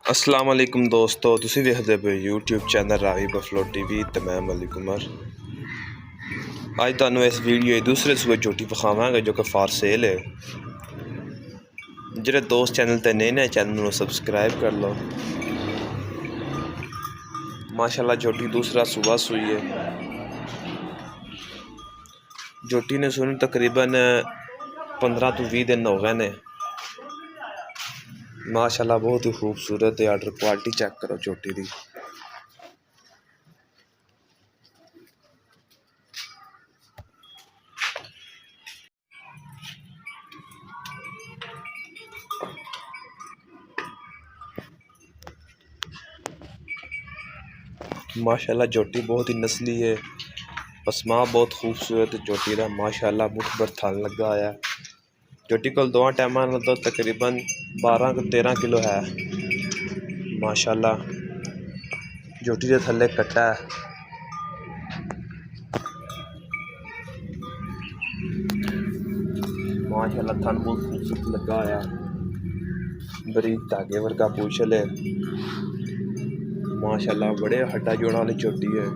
अस्सलाम वालेकुम दोस्तों, तुसी देखदे पे YouTube channel Ravi buffalo TV ते मैं मलिक उमर। अज तुहानू इस वीडियो दूसरे सूए झोटी विखावांगे जो कि फॉर सेल है। जेह्ड़े दोस्त चैनल ते नए नए चैनल नू सबसक्राइब कर लो। माशाल्लाह झोटी दूसरा सूआ सूई है। झोटी ने सूई तकरीबन 15 तो 20 दिन हो गए ने। माशाल्लाह बहुत ही खूबसूरत है। आर्डर क्वालिटी चेक करो झोटी दी। माशाल्लाह झोटी बहुत ही नस्ली है। पसमा बहुत खूबसूरत है झोटी का। माशाल्लाह मुठ भर थन लगा है। झोटी को दोवां टाइमां तो तकरीबन 12-13 किलो है। माशाल्लाह झोटी के थल्ले कट्टा है। माशाल्लाह थन बहुत खूबसूरत लगा है। बरीक धागे वर्गा पूछल है। माशाल्लाह बड़े हड्डा जोड़ा वाली झोटी है।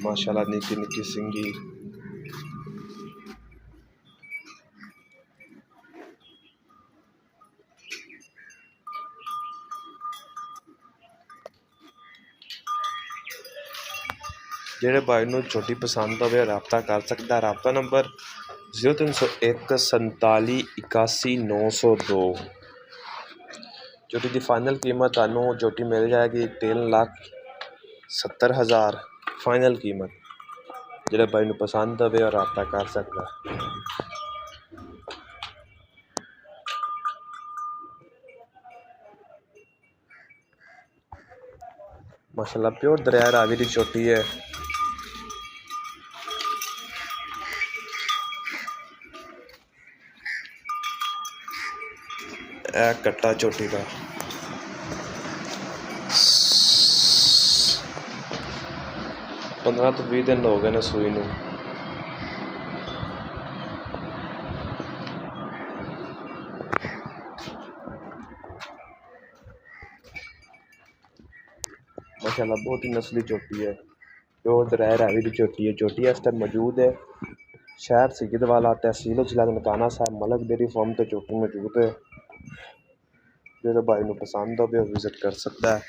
माशाल्लाह निक्की निक्की सिंगी। जेह्ड़े भाई नू झोटी पसंद होवे राबता कर सकता है। राबता नंबर 0301 47 81 902। झोटी की फाइनल कीमत थानू झोटी मिल जाएगी 3,70,000 फाइनल कीमत। जेह्ड़े भाई नू पसंद होवे और राबता कर सकता है। माशाल्लाह प्योर दरिया रावी की झोटी है। कट्टा झोटी का 15 तो 20 दिन हो गए ने सूई नू। माशाल्लाह बहुत ही नस्ली झोटी है। प्योर दरिया रावी की झोटी है। झोटी इस टाइम मौजूद है शहर सिगद वाला तहसील जिला ननकाना साहब मलक डेयरी फार्म तो झोटी मौजूद है। जो भाई नू पसंद हो विजिट कर सकता है।